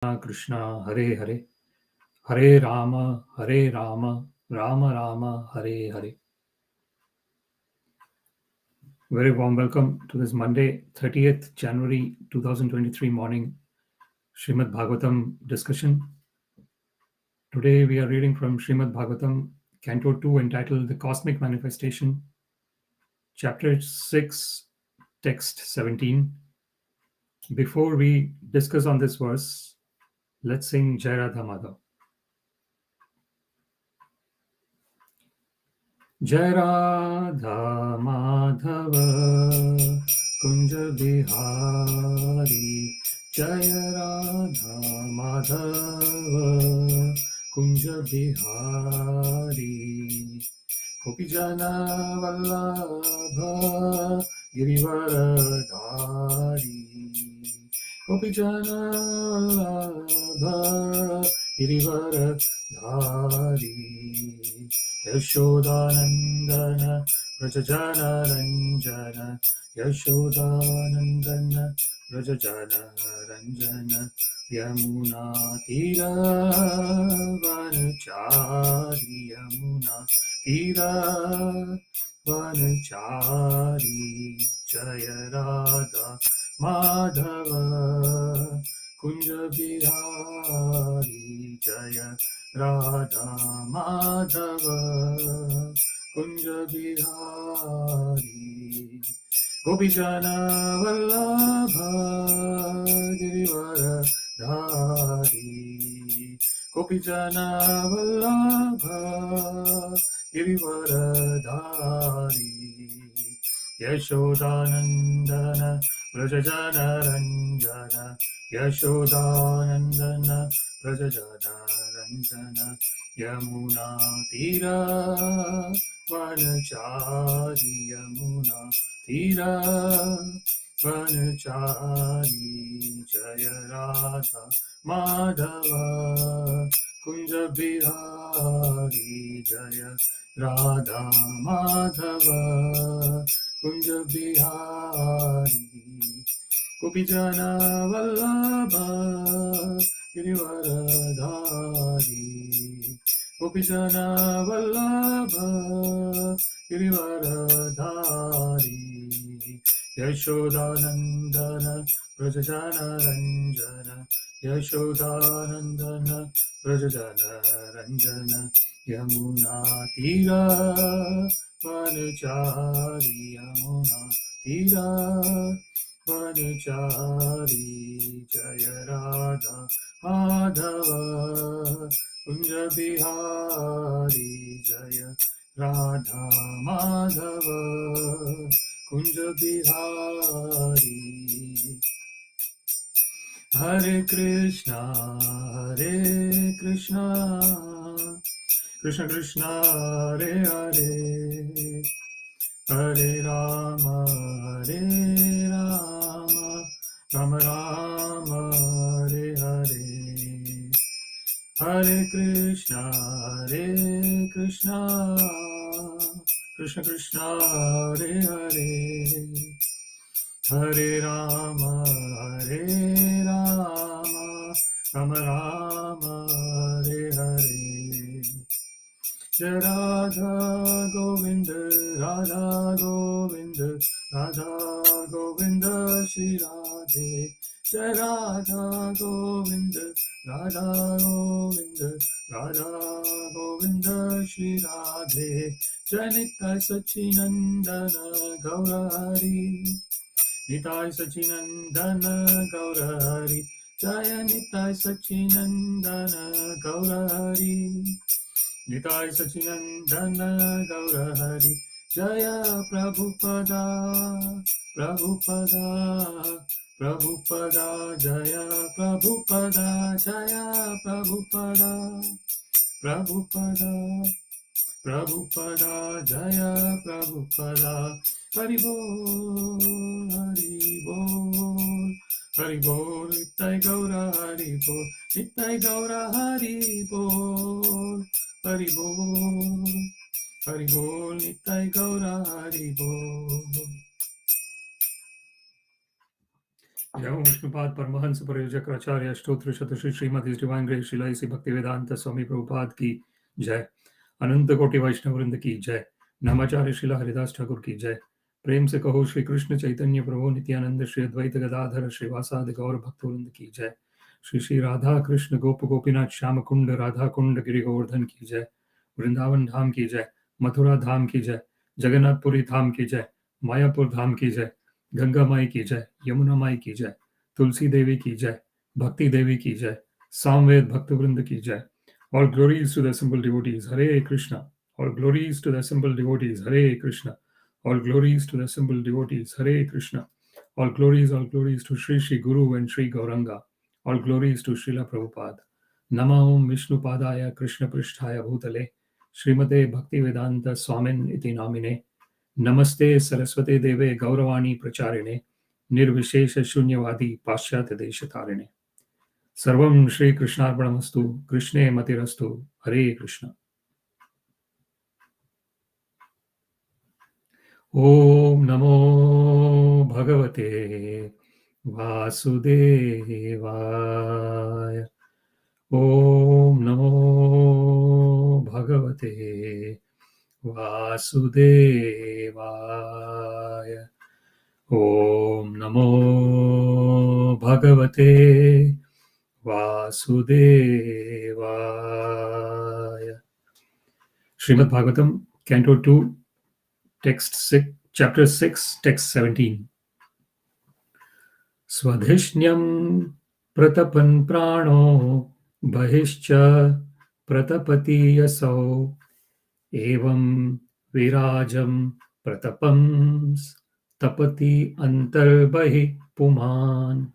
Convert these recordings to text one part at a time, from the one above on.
Krishna Hare Hare Hare Rama Rama Rama Hare Hare. Very warm welcome to this Monday, 30th January 2023 morning Śrīmad-Bhāgavatam discussion. Today we are reading from Śrīmad-Bhāgavatam, Canto 2, entitled The Cosmic Manifestation, Chapter 6, Text 17. Before we discuss on this verse, let's sing Jai Radha Madhav. Jai Radha Madhava Kunja Bihari, Jai Radha Madhava Kunja Bihari, Gopijana Vallabha Girivaradhari, Gopijana Vallabha Girivaradhari, Yashodanandana Vrajajana Ranjana, Yashodanandana Vrajajana Ranjana, Yamuna Tira Vanachari, Yamuna Tira Vanachari, Jaya Radha Madhava Kunja Bihari, Jaya Radha Madhava Kunja Bihari, Gopijana Vallabha Girivaradhari, Gopijana Vallabha Girivaradhari, Yashodanandana Vrajajana Ranjana, Yashodanandana Vrajajana Ranjana, Yamuna Tira Vanachari, Yamuna Tira Vanachari, Jaya Radha Madhava Kunja Bihari, Jaya Radha Madhava Kunja Bihari, Gopijana Vallabha Girivaradhari, Gopijana Vallabha Girivaradhari, Yashodanandana Vrajajana Ranjana, Yashodanandana Vrajajana Ranjana, Yamuna Tira Vanachari, Yamuna Tira Vanachari, Jaya Radha Madhava Kunja Bihari, Jaya Radha Madhava Kunja Bihari. Hare Krishna Krishna Krishna Hare Hare, Hare Rama Rama Rama Hare Hare, Hare Krishna Krishna Krishna Hare Hare, Hare Rama Rama Rama Hare Hare. Jai Radha Govinda, Radha Govinda, Radha Govinda Shri Radhe. Jai Radha Govinda, Radha Govinda, Radha Govinda Shri Radhe. Jai Nitai Sachinandana Gaurahari, Nitai Sachinandana Gaurahari, Jaya Nitai Sachinandana Gaurahari, Nitai Sachinandana Gaurahari, Jaya Prabhupada, Prabhupada, Prabhupada, Jaya Prabhupada, Jaya Prabhupada, Prabhupada, Prabhupada, Jaya Prabhupada, Hari Bol, Hari Bol, Hari Bol, Nitai Gaura Hari Bol, Nitai Gaura Hari Bol, Hari Bol, Hari Bol, Nitai Gaura Hari Bol. Jai Vishnupada Paramahansa Parayojaka Ashtotra Shatashi Srimad His Divine Grace Srila A.C. Bhaktivedanta Swami Prabhupada ki Jai. Ananta Koti Vaishnavrinda ki Jai. Namacharya Srila Haridas Thakur ki Jai. प्रेम से कहो श्री कृष्ण चैतन्य प्रभु नित्यानंद श्री अद्वैत गदाधर श्रीवासादि गौर भक्तवृंद की जय. श्री श्री राधा कृष्ण गोप गोपीनाथ श्याम कुंड राधा कुंड गिरि गोवर्धन की जय. वृंदावन धाम की जय. मथुरा धाम की जय. जगन्नाथपुरी धाम की जय. मायापुर धाम की जय. गंगा माई की जय. यमुना माई की जय. तुलसी देवी की जय. भक्ति देवी की जय. सामवेद भक्तवृंद की जय. All glories to the assembled devotees. Hare Krishna. All glories to the assembled devotees. Hare Krishna. All glories to the assembled devotees. Hare Krishna. All glories to Sri Sri Guru and Sri Gauranga. All glories to Srila Prabhupada. Namah Vishnu Padaya Krishna Pristhaya Bhutale Srimate Bhaktivedanta Swamin iti namine. Namaste Saraswate Deve Gauravani Pracharine Nirvishesha Shunyavadi Paschatya Deshatarine. Sarvam Shri Krishnarpanamastu Krishne Matirastu. Hare Krishna. Om Namo Bhagavate Vasudevaya. Om Namo Bhagavate Vasudevaya. Om Namo Bhagavate Vasudevaya. Śrīmad-Bhāgavatam, Canto 2, Text 6, Chapter 6, Text 17. Sva-dhiṣṇyaṁ pratapan prāṇo bahiṣ pratapaty asau evaṁ virājaṁ pratapaṁs tapaty antar bahiḥ pumān.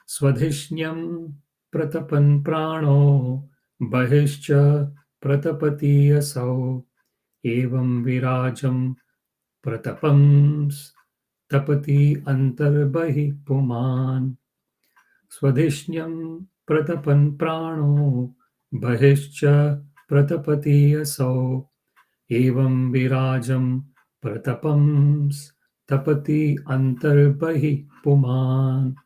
Sva-dhiṣṇyaṁ pratapan prāṇo bahiṣ pratapaty asau evaṁ virājaṁ pratapaṁs tapaty antar bahiḥ pumān. Sva-dhiṣṇyaṁ pratapan prāṇo bahiṣ pratapaty asau evaṁ virājaṁ pratapaṁs tapaty antar bahiḥ pumān.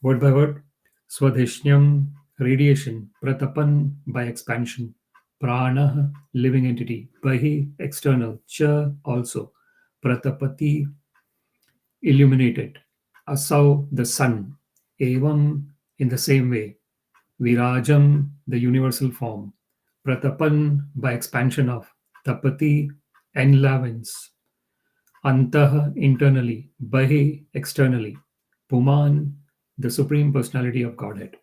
Word by word. Sva-dhiṣṇyaṁ, radiation. Pratapan, by expansion. Prāṇah, living entity. Bahiḥ, external. Cha, also. Pratapaty, illuminated. Asau, the sun. Evaṁ, in the same way. Virājaṁ, the universal form. Pratapan, by expansion of. Tapaty, enlivenance. Antar, internally. Bahiḥ, externally. Pumān, the Supreme Personality of Godhead.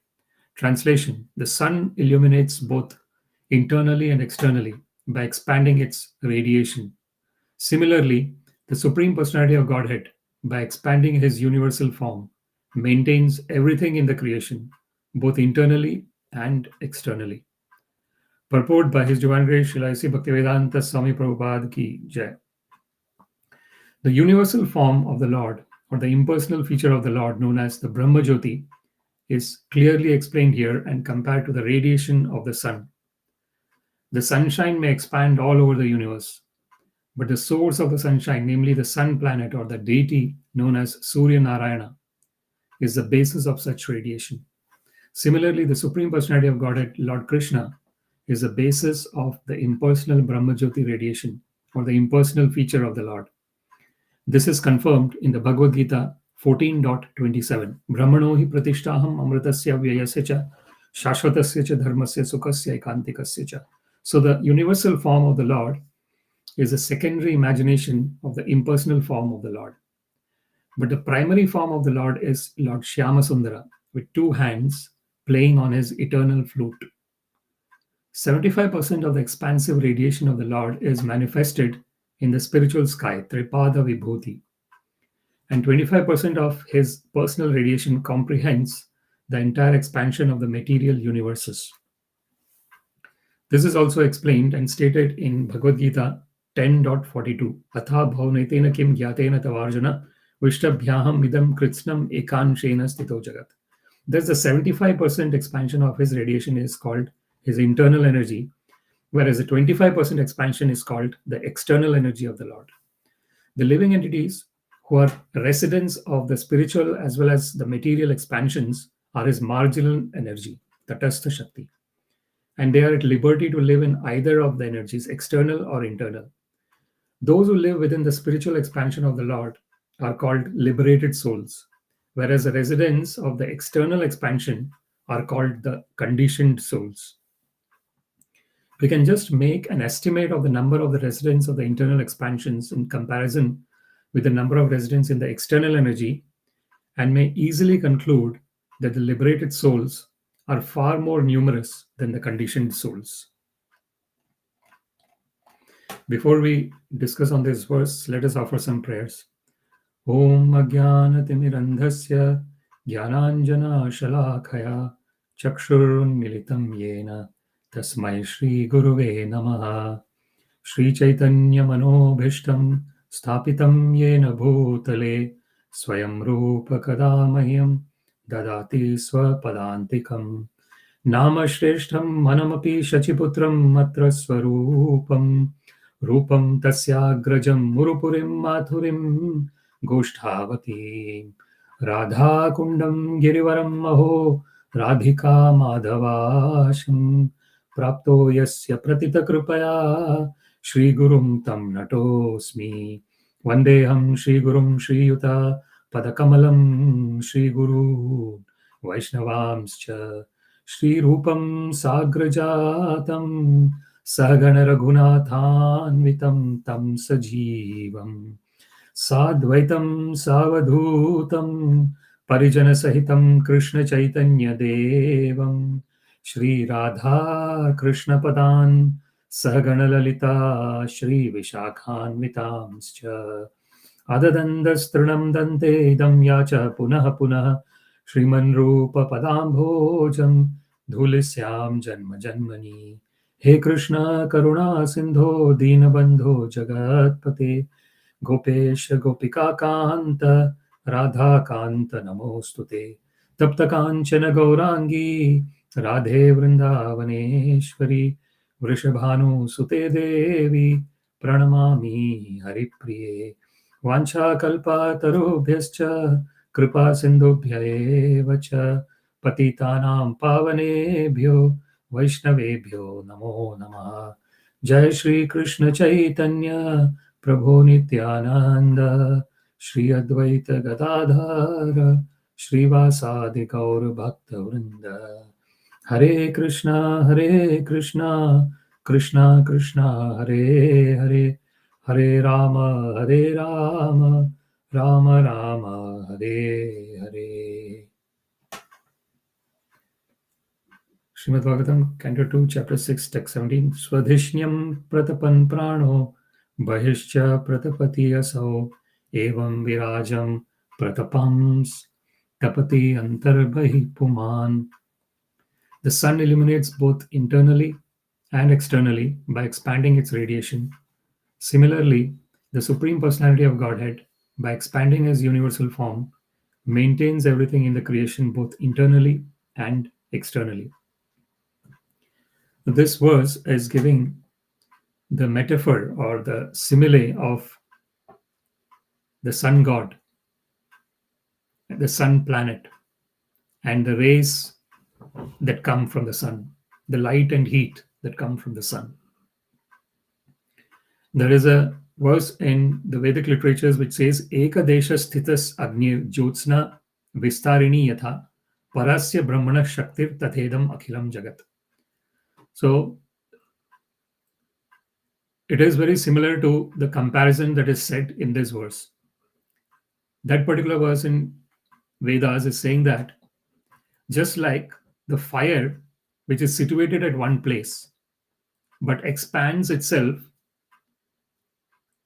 Translation: the sun illuminates both internally and externally by expanding its radiation. Similarly, the Supreme Personality of Godhead, by expanding his universal form, maintains everything in the creation, both internally and externally. Purport by His Divine Grace Srila A.C. Bhaktivedanta Swami Prabhupada ki Jai. The universal form of the Lord, or the impersonal feature of the Lord known as the Brahma Jyoti, is clearly explained here and compared to the radiation of the sun. The sunshine may expand all over the universe, but the source of the sunshine, namely the sun planet or the deity known as Surya Narayana, is the basis of such radiation. Similarly, the Supreme Personality of Godhead, Lord Krishna, is the basis of the impersonal Brahma Jyoti radiation, or the impersonal feature of the Lord. This is confirmed in the Bhagavad Gita 14.27. Brahmano hi pratishtaham amritasya vyayasya cha shashvatasya cha dharmasya sukasya ekantikasya cha. So the universal form of the Lord is a secondary imagination of the impersonal form of the Lord. But the primary form of the Lord is Lord Shyama Sundara, with two hands playing on his eternal flute. 75% of the expansive radiation of the Lord is manifested in the spiritual sky, Tripada Vibhuti. And 25% of his personal radiation comprehends the entire expansion of the material universes. This is also explained and stated in Bhagavad Gita 10.42. Atha bhaunetena kim gyatena tavarjana vishtabhyaham idam kritsnam ekanshena stito jagat. Thus the 75% expansion of his radiation is called his internal energy, whereas the 25% expansion is called the external energy of the Lord. The living entities who are residents of the spiritual as well as the material expansions, are his marginal energy, tatastha Shakti. And they are at liberty to live in either of the energies, external or internal. Those who live within the spiritual expansion of the Lord are called liberated souls, whereas the residents of the external expansion are called the conditioned souls. We can just make an estimate of the number of the residents of the internal expansions in comparison with the number of residents in the external energy, and may easily conclude that the liberated souls are far more numerous than the conditioned souls. Before we discuss on this verse, let us offer some prayers. Om Ajnanatimirandhasya Jnananjana Shalakaya Chakshurunmilitam Yena Tasmai Shri Guruve Namaha. Shri Chaitanya Manobhishtam Sthapitam Yena Bhutale Swayam Rupa Kadamahyam Dadati Swapadantikam Namashreshtham Manamapi Shachiputram Matra Swarupam Rupam Tasyagrajam Murupurim Mathurim Goshthavati Radha Kundam Girivaram Maho Radhika Madhavasham Prapto Yasya Pratita Kripaya Shri Gurum Tam Natosmi Vandeham Shri Gurum Shri Yuta Padakamalam Shri Guru Vaishnavamscha Shri Rupam Sagrajatam Sahagana Raghunathanvitam Tam Sajivam Sadvaitam Savadhutam Parijana Sahitam Krishna Chaitanya Devam Shri Radha Krishna Padan Sahagana Lalita Shri Vishakhanvitamscha Adadandastranam Dante Idam Yacha Punaha Punaha Shriman Rupa Padambhojam Dhulisyam Janma Janmani. He Krishna Karuna Sindho Dinabandho Jagatpate Gopesh Gopika Kanta Radha Kanta Namostute Tapta Kanchana Gaurangi Radhe Vrindavaneshwari Vrishabhanu Sute Devi Pranamami Haripriye Vancha Kalpa Tarubhyascha Kripa Sindhubhya eva cha Patitanam Pavanebhyo Vaishnavebhyo Namo Namaha. Jai Shri Krishna Chaitanya Prabhu Nityananda Shri Advaita Gadadhara Shri Vasadi Gaur Bhakta Vrinda. Hare Krishna Krishna Krishna Hare Hare Hare Rama Rama Rama Hare Hare. Śrīmad-Bhāgavatam, Canto 2, Chapter 6, Text 17. Sva-dhiṣṇyaṁ pratapan prāṇo bahiṣ pratapaty asau evaṁ virājaṁ pratapaṁs tapaty antar pumān. The sun illuminates both internally and externally by expanding its radiation. Similarly, the Supreme Personality of Godhead, by expanding his universal form, maintains everything in the creation both internally and externally. This verse is giving the metaphor or the simile of the sun god, the sun planet, and the rays that come from the sun, the light and heat that come from the sun. There is a verse in the Vedic literatures which says, Ekadesha sthitas agnir jyotsna vistarini yatha parasya brahmana shaktir tathedam akhilam jagat. So it is very similar to the comparison that is said in this verse. That particular verse in Vedas is saying that just like the fire, which is situated at one place but expands itself,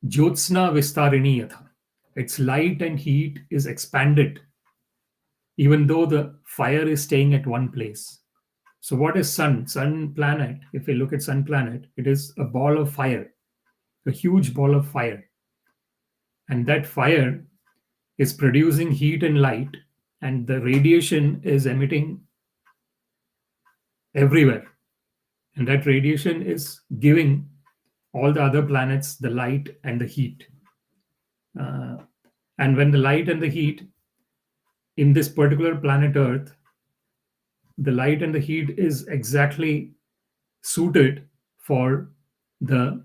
Jyotsna Vistarini Yatha, its light and heat is expanded even though the fire is staying at one place. So what is sun? Sun planet, if we look at sun planet, it is a ball of fire, a huge ball of fire. And that fire is producing heat and light, and the radiation is emitting everywhere. And that radiation is giving all the other planets the light and the heat. And when the light and the heat in this particular planet Earth, the light and the heat is exactly suited for the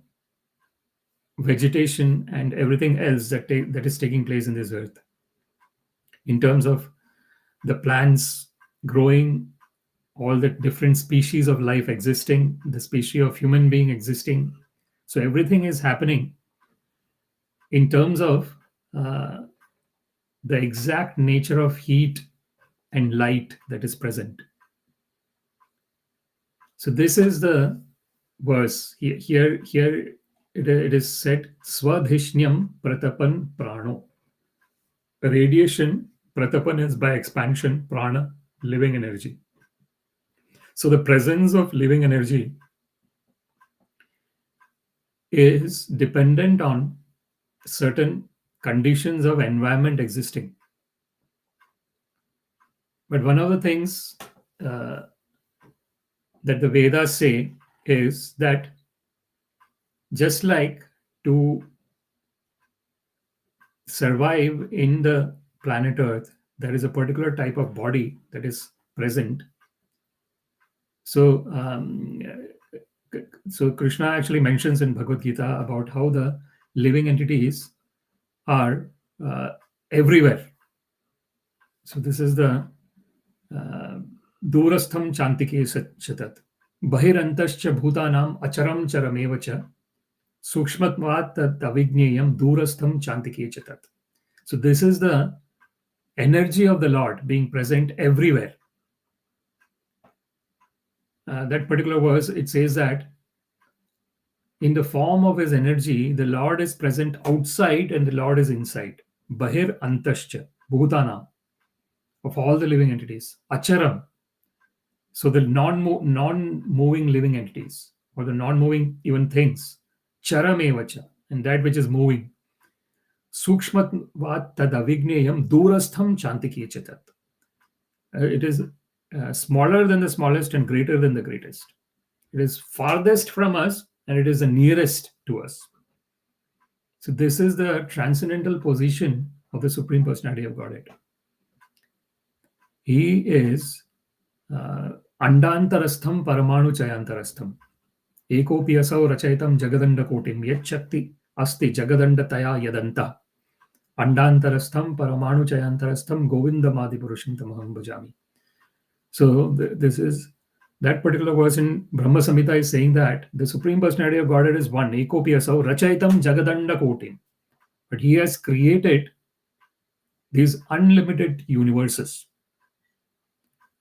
vegetation and everything else that is taking place in this earth, in terms of the plants growing, all the different species of life existing, the species of human being existing. So everything is happening in terms of the exact nature of heat and light that is present. So this is the verse. Here it is said, sva-dhiṣṇyaṁ pratapan prāṇo. Radiation, pratapan is by expansion, prana, living energy. So the presence of living energy is dependent on certain conditions of environment existing. But one of the things that the Vedas say is that just like to survive in the planet Earth, there is a particular type of body that is present. So, so Krishna actually mentions in Bhagavad Gita about how the living entities are everywhere. So this is the durastham chantike chatat bahirantascha bhutanam acharam charamevacha sukshmatvat avigneyam durastham chantike chatat. So this is the energy of the Lord being present everywhere. That particular verse, it says that in the form of his energy, the Lord is present outside and the Lord is inside. Bahir antascha bhutanam, of all the living entities. Acharam, so the non-moving living entities, or the non-moving even things. Charamevacha, and that which is moving. Sukshmatvat tadavigneyam durastham chantike chatat. It is smaller than the smallest and greater than the greatest. It is farthest from us and it is the nearest to us. So this is the transcendental position of the Supreme Personality of Godhead. He is andantarastham paramāṇu chayantarastham. Ekopi asau rachayitam jagadanda kotim yat shakti asti jagadandataya yadanta. Andantarastham paramāṇu chayantarastham Govinda madipuruṣaṁ tamaham bhajami. So this is that particular verse in Brahma Samhita is saying that the Supreme Personality of Godhead is one. Ekopi asau rachayitam jagadanda kotim. But he has created these unlimited universes.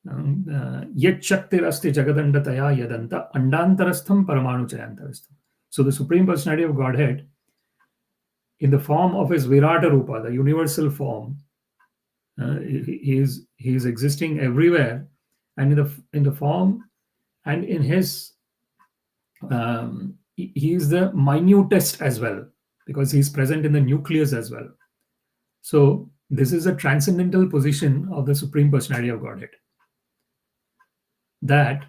Yet shaktir asti jagadandataya yadanta andantarastham paramāṇu chayantarastham. So the Supreme Personality of Godhead, in the form of his Virāta Rupa, the universal form, he is existing everywhere, and in the form and in his he is the minutest as well, because he is present in the nucleus as well. So this is a transcendental position of the Supreme Personality of Godhead, that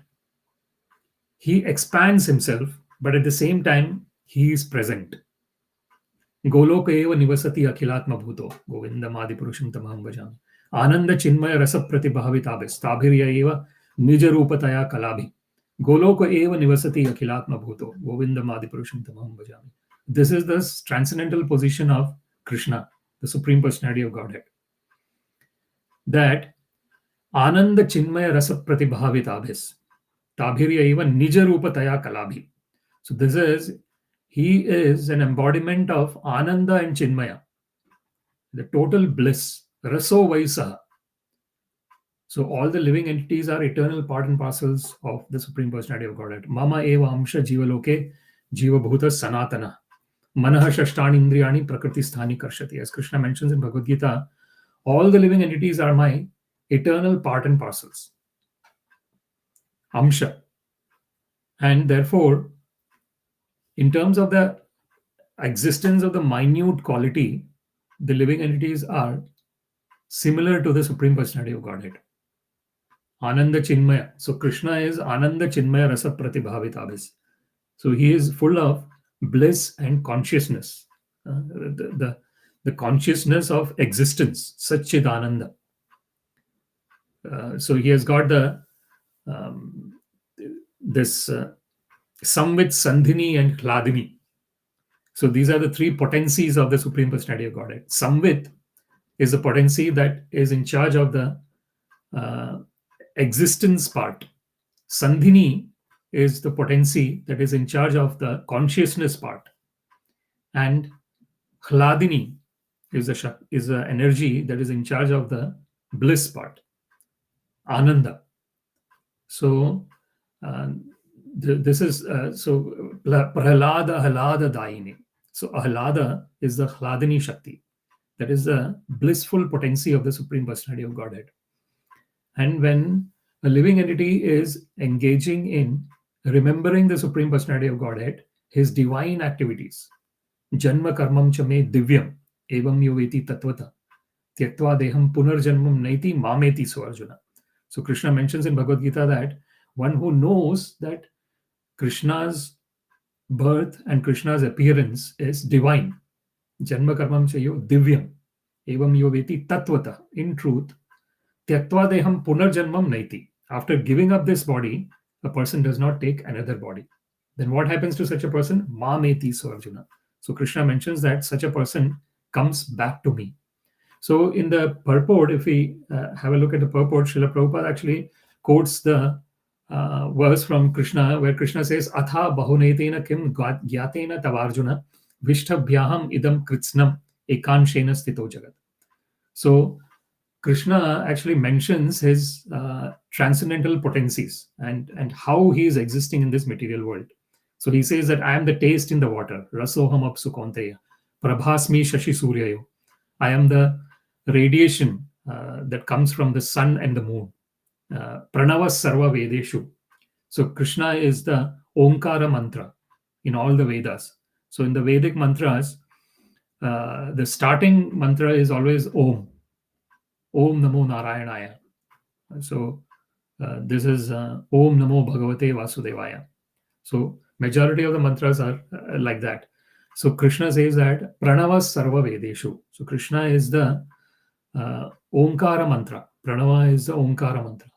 he expands himself, but at the same time he is present. Goloka eva nivasati akhilatma bhuto Govinda madipuruṣaṁ tamaham bhajami. Ananda chinmaya rasa pratibhavitabhis tabhirya eva nija rupataya kalabhi. Goloka eva nivasati akhilatma bhuto Govinda madipuruṣaṁ tamaham bhajami. This is the transcendental position of Krishna, the Supreme Personality of Godhead, that Ananda chinmaya rasa pratibhavitabhis tabhirya eva nija rupataya kalabhi. So this is, he is an embodiment of Ananda and Chinmaya, the total bliss, raso vaisaha. So all the living entities are eternal part and parcels of the Supreme Personality of Godhead. Mama evaṁ jivaloke jivabhuta sanātana. Manaha shashtani indriyani prakriti sthani karshati. As Krishna mentions in Bhagavad Gita, all the living entities are my eternal part and parcels. Amsha. And therefore, in terms of the existence of the minute quality, the living entities are similar to the Supreme Personality of Godhead. Ananda Chinmaya. So Krishna is Ananda Chinmaya Rasa Pratibhavitabhis. So he is full of bliss and consciousness. the consciousness of existence, Satchidananda. So he has got this Samvit, Sandhini, and Hladini. So these are the three potencies of the Supreme Personality of Godhead. Samvit is the potency that is in charge of the existence part. Sandhini is the potency that is in charge of the consciousness part. And Hladini is the energy that is in charge of the bliss part, Ananda. So this is Prahlada Ahlada Dayini. So Ahlada is the Hladini Shakti. That is the blissful potency of the Supreme Personality of Godhead. And when a living entity is engaging in remembering the Supreme Personality of Godhead, his divine activities, Janma karmam cha me divyam, evaṁ yoveti tatvata, tyaktva deham punarjanmam naiti mameti so Arjuna. So Krishna mentions in Bhagavad Gita that one who knows that Krishna's birth and Krishna's appearance is divine. Janma karmam chayo divyam. Evam yoveti tatvata. In truth, tyaktva deham punarjanmam naiti. After giving up this body, a person does not take another body. Then what happens to such a person? Mameti so Arjuna. So Krishna mentions that such a person comes back to me. So in the purport, if we have a look at the purport, Srila Prabhupada actually quotes the verse from Krishna where Krishna says, Atha bahunetena kim gyatena tavarjuna vishtabhyaham idam kritsnam ekanshena stito jagat. So Krishna actually mentions his transcendental potencies and how he is existing in this material world. So he says that I am the taste in the water, rasoham apsu konteya, prabhasmi shashi suryayo. I am the radiation that comes from the sun and the moon. Pranava sarva vedeshu. So Krishna is the Omkara mantra in all the Vedas. So in the Vedic mantras, the starting mantra is always Om. Om Namo Narayanaya. So this is Om Namo Bhagavate Vasudevaya. So majority of the mantras are like that. So Krishna says that Pranava Sarva Vedeshu. So Krishna is the Omkara mantra. Pranava is the Omkara mantra.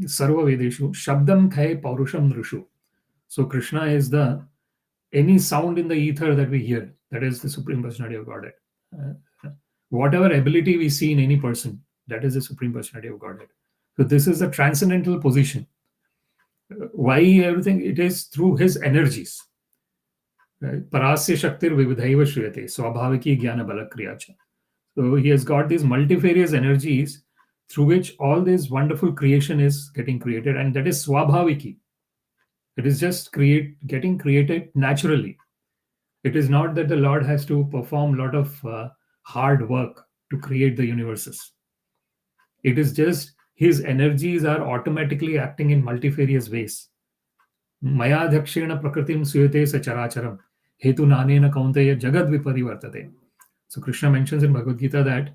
Sarva Vedeshu. Shabdam Khai Paurusham Nrishu. So Krishna is the any sound in the ether that we hear. That is the Supreme Personality of Godhead. Whatever ability we see in any person, that is the Supreme Personality of Godhead. So this is the transcendental position. Why everything? It is through his energies. Parasya Shaktir Vividhaiva Shriyate, Swabhaviki Jnana Balakriyacha. So he has got these multifarious energies through which all this wonderful creation is getting created, and that is Swabhaviki. It is just getting created naturally. It is not that the Lord has to perform a lot of hard work to create the universes. It is just his energies are automatically acting in multifarious ways. Maya dhakshena prakritim suyate sacharacharam hetu nanena kaunteya jagad viparivartate. So Krishna mentions in Bhagavad Gita that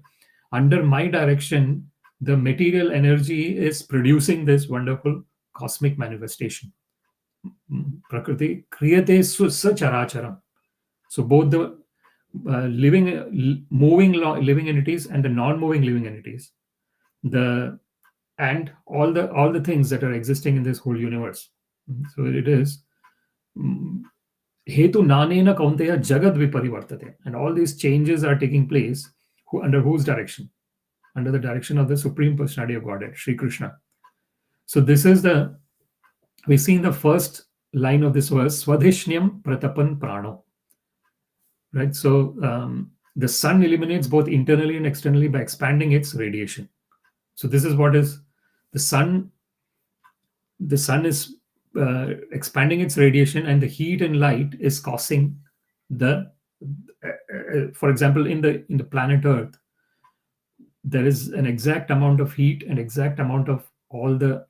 under my direction, the material energy is producing this wonderful cosmic manifestation. Prakriti kriyate sacharacharam. So both the moving living entities and the non-moving living entities, and all the things that are existing in this whole universe. So it is hetu nanena kaunteya jagad viparivartate, and all these changes are taking place under whose direction? Under the direction of the Supreme Personality of Godhead, Sri Krishna. So this is we see in the first line of this verse, sva-dhiṣṇyaṁ pratapan prāṇo. Right? So the sun illuminates both internally and externally by expanding its radiation. So this is what is the sun. The sun is expanding its radiation, and the heat and light is causing for example, in the planet Earth, there is an exact amount of heat and exact amount of all the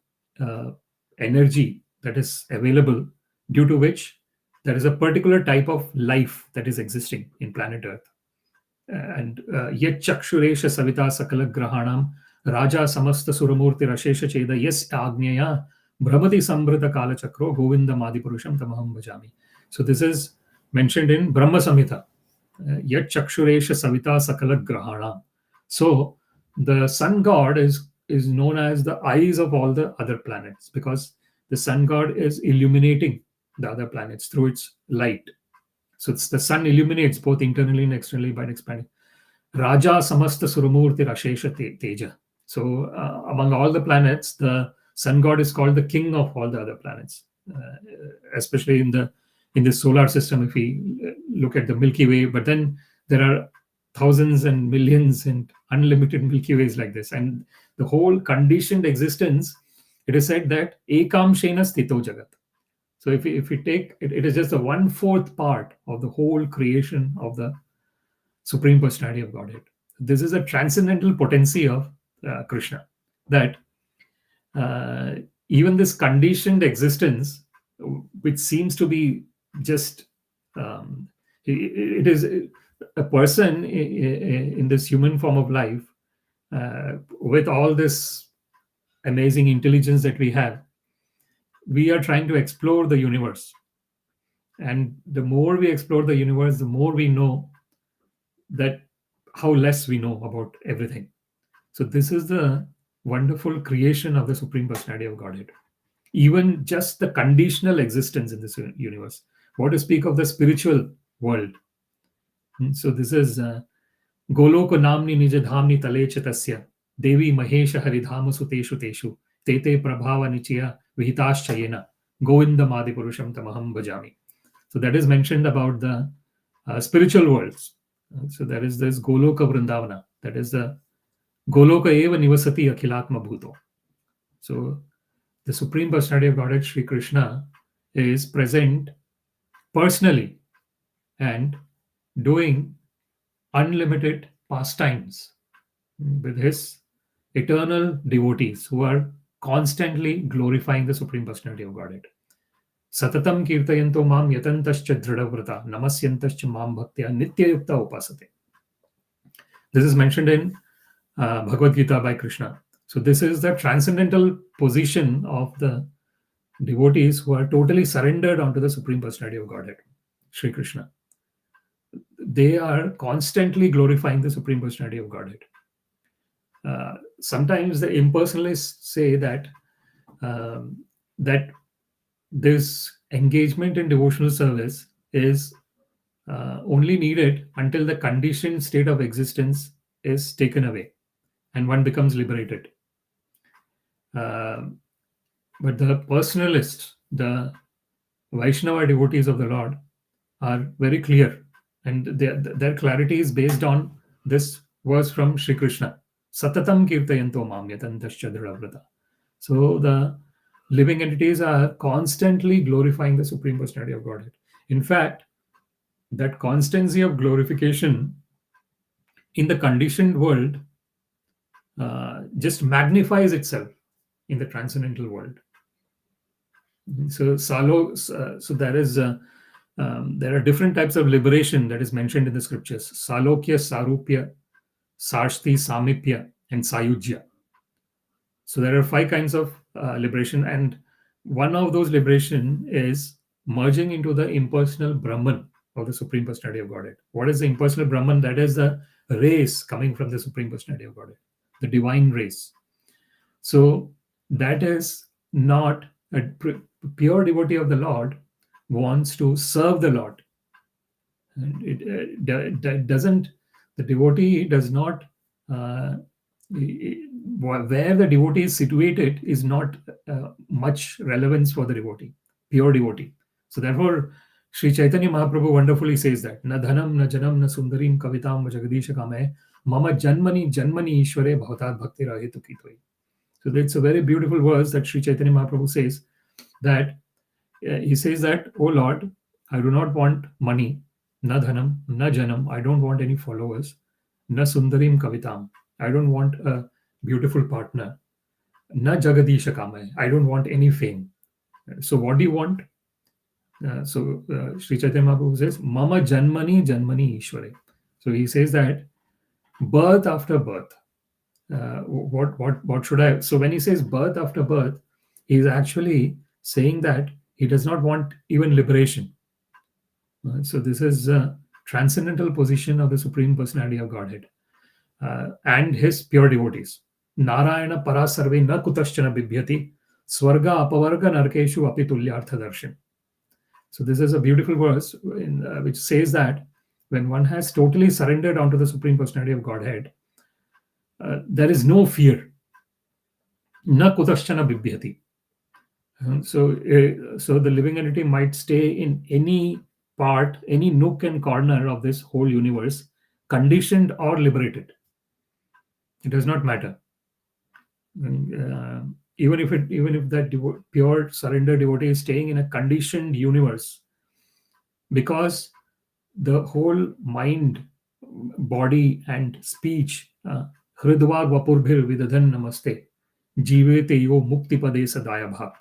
energy that is available, due to which there is a particular type of life that is existing in planet Earth. And yet chakshuresha savita sakala grahanam raja samasta suramurti rashesha cheda yes agnyaya brahmati sambrita kala chakro govinda madipurusham tamaham bhajami. So this is mentioned in Brahma Samhita. Yat chakshuresha savita sakala grahana. So the sun god is known as the eyes of all the other planets, because the sun god is illuminating the other planets through its light. So it's the sun illuminates both internally and externally by expanding. Raja samasta surumurti rashesha teja. So among all the planets, the sun god is called the king of all the other planets, especially in the solar system. If we look at the Milky Way, but then there are thousands and millions and unlimited Milky Ways like this, and the whole conditioned existence, it is said that ekam shena sthito jagat. So if we take it, it is just a 1/4 part of the whole creation of the Supreme Personality of Godhead. This is a transcendental potency of Krishna, that even this conditioned existence, which seems to be just, it is a person in this human form of life, with all this amazing intelligence that we have, we are trying to explore the universe. And the more we explore the universe, the more we know that how less we know about everything. So this is the wonderful creation of the Supreme Personality of Godhead. Even just the conditional existence in this universe. What to speak of the spiritual world? So this is Goloko namni nijadhamni talecha tasya Devi Mahesha Haridhama Suteshu Teshu Tete Prabhava Nichya Vihitaschayena Govinda Madipurusham Tamaham Bhajami. So that is mentioned about the spiritual worlds. So there is this Goloka Vrindavana. That is the Goloka eva nivasati akhilatma bhuto. So the Supreme Personality of Godhead, Sri Krishna, is present personally and doing unlimited pastimes with his eternal devotees who are constantly glorifying the Supreme Personality of Godhead. Satatam kirtayanto mam yatantascha dhradavrata namasyantascha mam bhaktya nityayukta upasate. This is mentioned in Bhagavad Gita by Krishna. So this is the transcendental position of the devotees who are totally surrendered onto the Supreme Personality of Godhead, Sri Krishna. They are constantly glorifying the Supreme Personality of Godhead. Sometimes the impersonalists say that that this engagement in devotional service is only needed until the conditioned state of existence is taken away and one becomes liberated. But the personalists, the Vaishnava devotees of the Lord, are very clear, and their clarity is based on this verse from Sri Krishna. Satatam kirtayanto mam yatantascha dhruvavrata. So the living entities are constantly glorifying the Supreme Personality of Godhead. In fact, that constancy of glorification in the conditioned world just magnifies itself in the transcendental world. So there are different types of liberation that is mentioned in the scriptures: Salokya, Sarupya, Sarshti, Samipya, and Sayujya. So there are 5 kinds of liberation, and one of those liberation is merging into the impersonal Brahman of the Supreme Personality of Godhead. What is the impersonal Brahman? That is the race coming from the Supreme Personality of Godhead, the divine race. So that is not a pure devotee of the Lord wants to serve the Lord. And the devotee does not, where the devotee is situated is not much relevance for the devotee, pure devotee. So therefore, Sri Chaitanya Mahaprabhu wonderfully says that, Na dhanam, na janam, na sundarim kavitam, jagadisha kame, mama janmani janmani ishware bhavatat bhakti rahetu kitoi. So that's a very beautiful verse that Sri Chaitanya Mahaprabhu says, that he says that, oh Lord, I do not want money, na dhanam, na janam, I don't want any followers, na sundarim kavitam, I don't want a beautiful partner, na jagadisha kame, I don't want any fame. So what do you want? Sri Chaitanya Mahaprabhu says, Mama janmani janmani ishware. So he says that birth after birth. What should I? So when he says birth after birth, he is actually saying that he does not want even liberation. So this is transcendental position of the Supreme Personality of Godhead and his pure devotees. Narayana para sarve na kutaschana bibhyati swarga apavarga narkeshu api tulyartha darshan. So this is a beautiful verse which says that when one has totally surrendered onto the Supreme Personality of Godhead, there is no fear. Na kutaschana bibhyati. So the living entity might stay in any part, any nook and corner of this whole universe, conditioned or liberated. It does not matter. And, even if that pure surrender devotee is staying in a conditioned universe, because the whole mind, body, and speech, hridvag vapurbhir vidadhan namaste, jivete yo mukti pade sadaya bhak.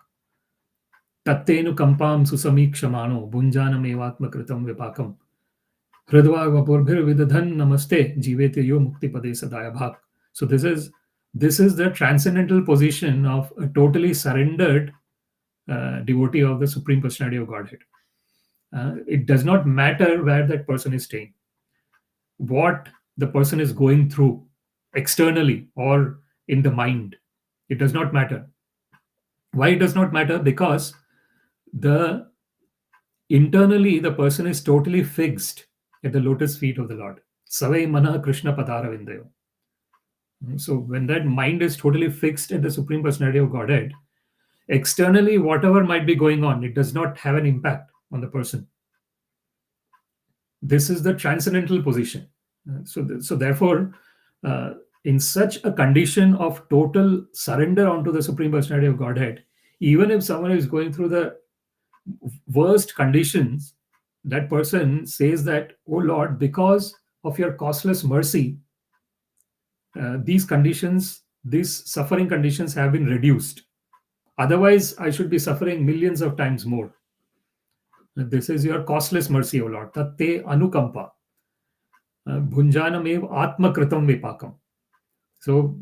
Tattenu kampam susamikṣamano bhunjanam evaṁ kritam vipakam. Hridvag vapurbhir vidadhan namaste jivete yo mukti pade sadaya bhak. So this is the transcendental position of a totally surrendered devotee of the Supreme Personality of Godhead. It does not matter where that person is staying, what the person is going through externally or in the mind. It does not matter. Why it does not matter? Because internally the person is totally fixed at the lotus feet of the Lord. Savai mana Krishna padaravindayo. So when that mind is totally fixed at the Supreme Personality of Godhead, externally whatever might be going on, it does not have an impact on the person. This is the transcendental position. So therefore, in such a condition of total surrender onto the Supreme Personality of Godhead, even if someone is going through the worst conditions, that person says that, "Oh Lord, because of your causeless mercy, these suffering conditions have been reduced. Otherwise, I should be suffering millions of times more. This is your causeless mercy, O Lord. Tatte anukampa. Bhunjanam ev atma kritam vipakam." So,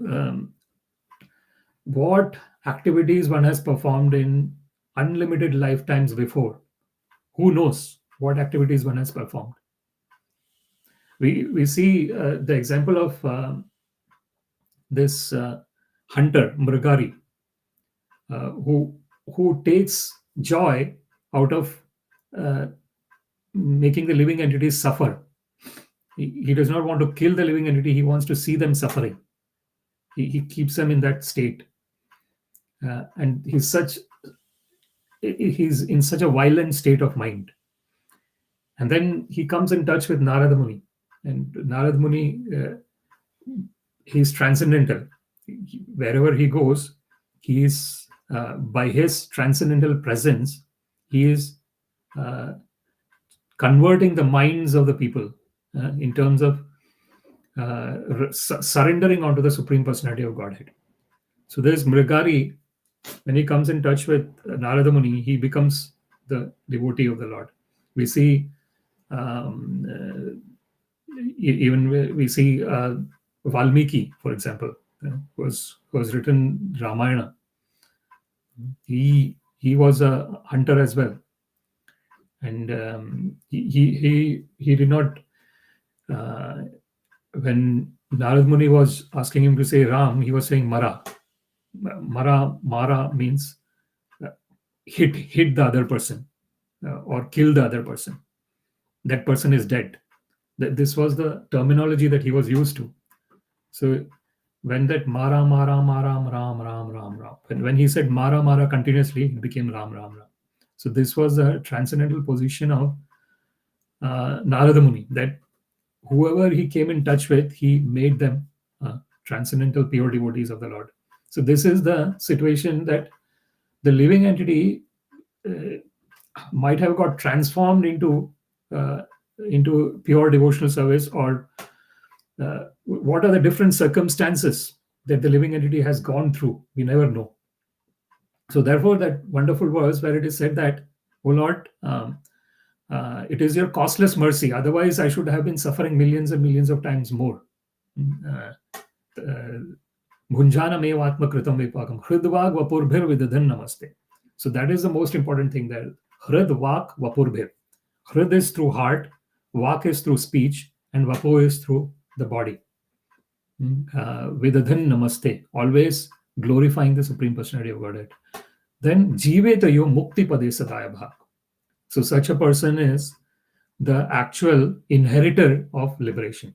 what activities one has performed in unlimited lifetimes before, who knows what activities one has performed? We see the example of this hunter, Mrigari, who takes joy out of making the living entities suffer. He does not want to kill the living entity, he wants to see them suffering. He keeps them in that state. And he's in such a violent state of mind. And then he comes in touch with Narada Muni. And Narada Muni, he's transcendental. Wherever he goes, he is, by his transcendental presence, he is converting the minds of the people in terms of surrendering onto the Supreme Personality of Godhead. So there's Mrigari, when he comes in touch with Narada Muni, he becomes the devotee of the Lord. We see, even we see Valmiki, for example, who has written Ramayana. He was a hunter as well, and he did not. When Narad Muni was asking him to say Ram, he was saying Mara. Mara means hit the other person or kill the other person. That person is dead. This was the terminology that he was used to. So when that Mara, Ram, when he said Mara continuously, it became Ram. So this was the transcendental position of Narada Muni, that whoever he came in touch with, he made them transcendental pure devotees of the Lord. So this is the situation that the living entity might have got transformed into pure devotional service, or what are the different circumstances that the living entity has gone through. We never know. So therefore, that wonderful verse where it is said that, "O Lord, it is your causeless mercy. Otherwise, I should have been suffering millions and millions of times more." Bhunjanam eva atma kritam vipakam. Hridvag vapurbhir vidadhan namaste. So that is the most important thing there. Hridvak vapurbhir. Hrid is through heart, Vak is through speech, and Vapo is through the body. Vidadhan Namaste, always glorifying the Supreme Personality of Godhead. Then Jivetayo Mukti Pade Sadaya Bhak. So such a person is the actual inheritor of liberation.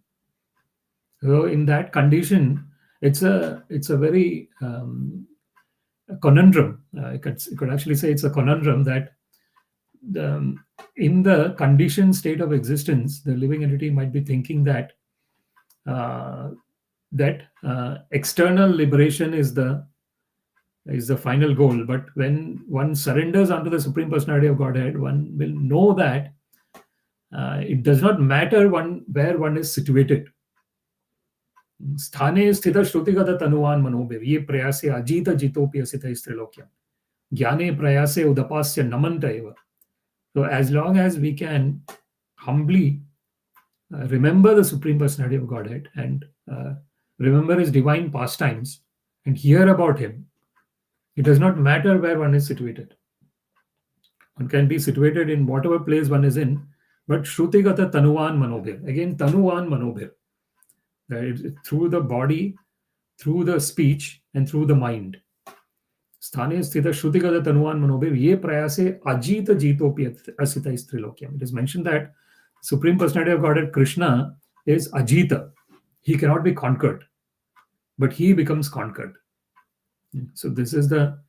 So in that condition, it's a very conundrum. You could actually say it's a conundrum that in the conditioned state of existence, the living entity might be thinking that external liberation is the final goal. But when one surrenders unto the Supreme Personality of Godhead, one will know that it does not matter where one is situated. Sthane sthita shrutigata tanuvan manobir ye prayase ajita jitopi asita istrilokyam gyane prayase udapasya namanta eva. So as long as we can humbly remember the Supreme Personality of Godhead and remember his divine pastimes and hear about him, it does not matter where one is situated. One can be situated in whatever place one is in, but shrutigata tanuvan manobir. Again, tanuvan manobir. Through the body, through the speech, and through the mind. Sthane sthita shrutigata tanuvan manobir ye prayase ajita jitopi asita istrilokyam. It is mentioned that Supreme Personality of Godhead Krishna is ajita. He cannot be conquered, but he becomes conquered. So this is the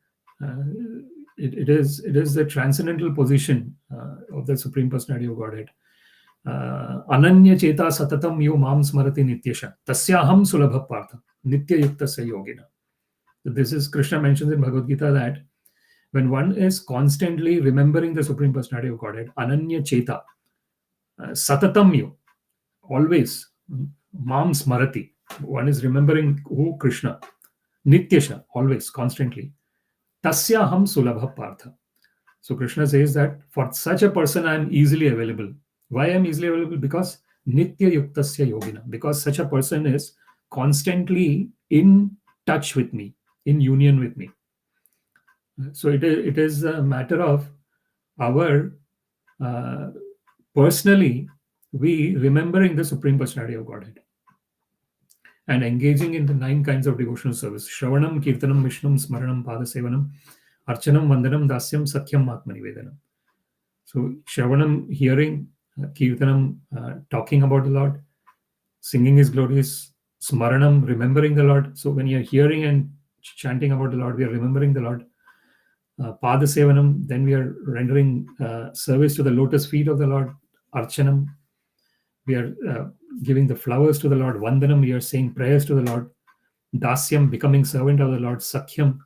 it is the transcendental position of the Supreme Personality of Godhead. Ananya cheta satatam yo mam smarati nityasha tasyaham sulabha partha nitya yuktasya yogina. So this is Krishna mentions in Bhagavad Gita that when one is constantly remembering the Supreme Personality of Godhead, ananya cheta, satatam yo, always, mam smarati, one is remembering who Krishna, nityasha, always, constantly, tasyaham sulabha partha. So Krishna says that for such a person I am easily available. Why I am easily available? Because nitya yuktasya yogina, because such a person is constantly in touch with me, in union with me. So it is a matter of our personally we remembering the Supreme Personality of Godhead and engaging in the 9 kinds of devotional service: Shravanam, Kirtanam, Vishnum, Smaranam, Padasevanam, Archanam, Vandanam, Dasyam, Sakyam, Atmanivedanam. So Shravanam, hearing, Kirtanam, talking about the Lord, singing his glories, Smaranam, remembering the Lord. So when you're hearing and chanting about the Lord, we are remembering the Lord. Padasevanam, then we are rendering service to the lotus feet of the Lord. Archanam, we are giving the flowers to the Lord. Vandanam, we are saying prayers to the Lord. Dasyam, becoming servant of the Lord. Sakyam,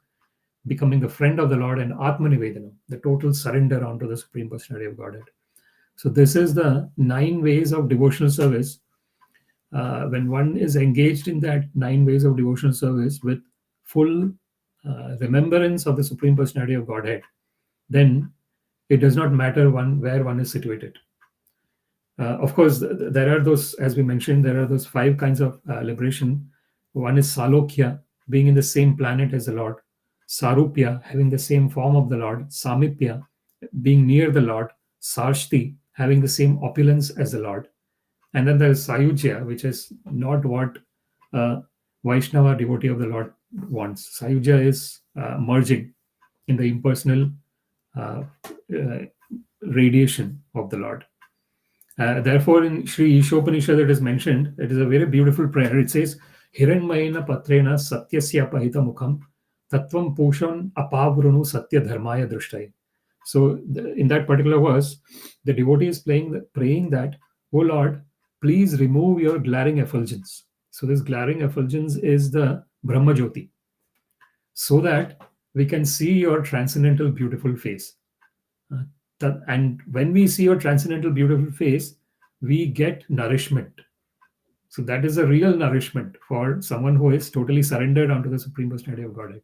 becoming the friend of the Lord. And Atmanivedanam, the total surrender onto the Supreme Personality of Godhead. So this is the 9 ways of devotional service. When one is engaged in that 9 ways of devotional service with full remembrance of the Supreme Personality of Godhead, then it does not matter where one is situated. Of course, there are those, as we mentioned, there are those 5 kinds of liberation. One is Salokya, being in the same planet as the Lord. Sarupya, having the same form of the Lord. Samipya, being near the Lord. Sarshti, having the same opulence as the Lord. And then there is Sayujya, which is not what Vaishnava devotee of the Lord wants. Sayujya is merging in the impersonal radiation of the Lord. Therefore, in Sri Ishopanishad, it is mentioned, it is a very beautiful prayer. It says, Hiranmayena patrena satyasya pahita mukham tattvam pushon apavrunu satya dharmaya drishtai. So in that particular verse, the devotee is praying that, O Lord, please remove your glaring effulgence. So this glaring effulgence is the Brahma Jyoti, so that we can see your transcendental beautiful face. And when we see your transcendental beautiful face, we get nourishment. So that is a real nourishment for someone who is totally surrendered unto the Supreme Personality of Godhead.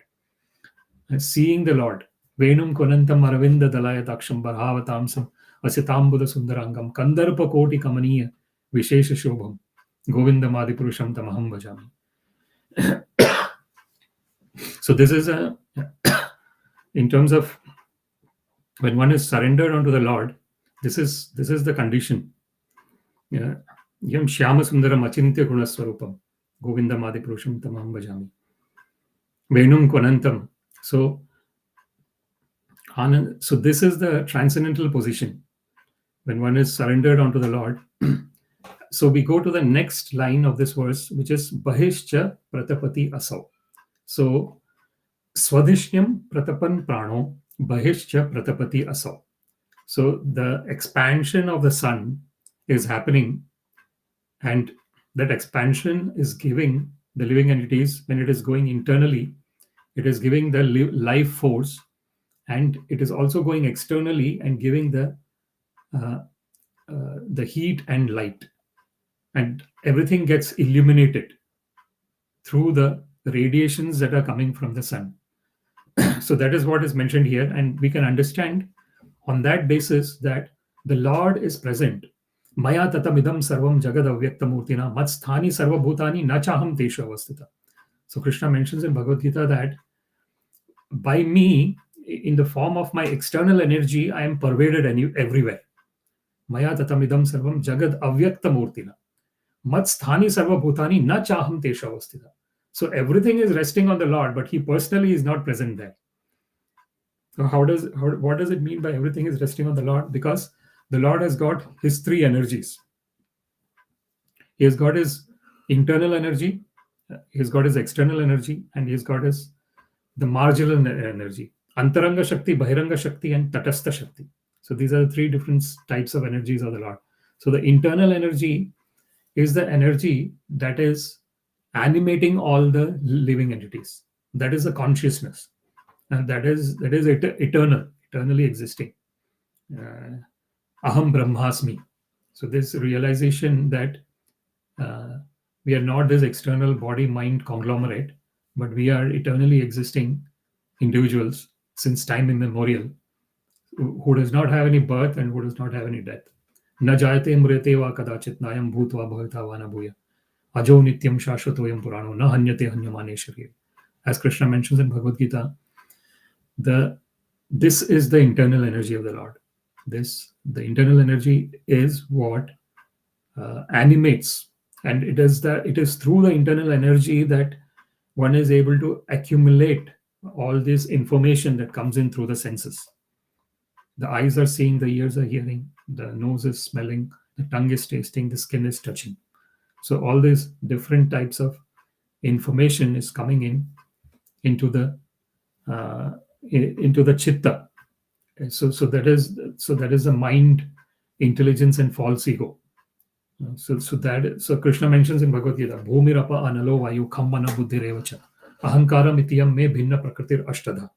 And seeing the Lord. Venum konantam aravinda dalaya daksham barhavatamsam asitambuda sundarangam kandarpa koti kamaniya vishesha shobham Govinda madipurusham tamaham bhajami. So this is in terms of when one is surrendered unto the Lord, this is the condition. Yam Shyama Sundaram Achintya Gunaswarupam Govinda Madipurusham Tamam Bhajami. Venum Kwanantam. So this is the transcendental position when one is surrendered unto the Lord. So we go to the next line of this verse, which is bahiṣ pratapaty asau. So sva-dhiṣṇyaṁ pratapan prāṇo bahiṣ pratapaty asau. So the expansion of the sun is happening, and that expansion is giving the living entities, when it is going internally, it is giving the life force, and it is also going externally and giving the heat and light, and everything gets illuminated through the radiations that are coming from the sun. So that is what is mentioned here, and we can understand on that basis that the Lord is present. Maya tatamidam sarvam jagad avyaktamurtina matsthani sarvabhutani nachaham teshu avasthita. So Krishna mentions in Bhagavad Gita that by me, in the form of my external energy, I am pervaded everywhere. Maya tatamidam sarvam jagad avyaktamurtina matsthani sarvabhutani nachaham teshu avasthita. So everything is resting on the Lord, but he personally is not present there. So what does it mean by everything is resting on the Lord? Because the Lord has got his three energies. He has got his internal energy, he's got his external energy, and he's got the marginal energy. Antaranga Shakti, Bahiranga Shakti, and Tatastha Shakti. So these are the three different types of energies of the Lord. So the internal energy is the energy that is animating all the living entities. That is the consciousness. And that is eternally existing. Aham Brahmasmi. So this realization that we are not this external body-mind conglomerate, but we are eternally existing individuals since time immemorial, who does not have any birth and who does not have any death. Na jayate mrete va kadachit nayam bhutva bhavita va na bhuya. Ajo nityam shashvatoyam purāṇo na hanyate hanyamane sharir. As Krishna mentions in Bhagavad Gita, this is the internal energy of the Lord. The internal energy is what animates, and it is through the internal energy that one is able to accumulate all this information that comes in through the senses. The eyes are seeing, the ears are hearing, the nose is smelling, the tongue is tasting, the skin is touching. So all these different types of information is coming into the chitta. So that is the mind, intelligence, and false ego. So Krishna mentions in Bhagavad Gita, Bhumirapa analo vayu khammana buddhirevacha ahankaram itiyam me bhinna prakritir ashtadha.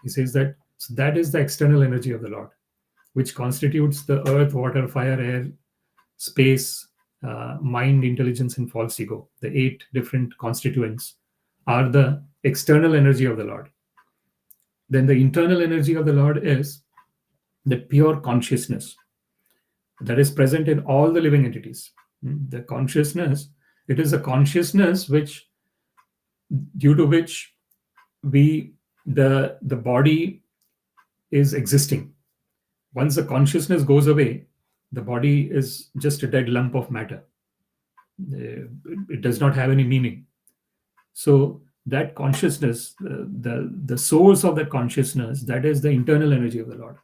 He says that is the external energy of the Lord, which constitutes the earth, water, fire, air, space, mind, intelligence, and false ego. The 8 different constituents are the external energy of the Lord. Then the internal energy of the Lord is the pure consciousness that is present in all the living entities. The consciousness, it is a consciousness due to which the body is existing. Once the consciousness goes away, the body is just a dead lump of matter. It does not have any meaning. So that consciousness, the source of that consciousness, that is the internal energy of the Lord.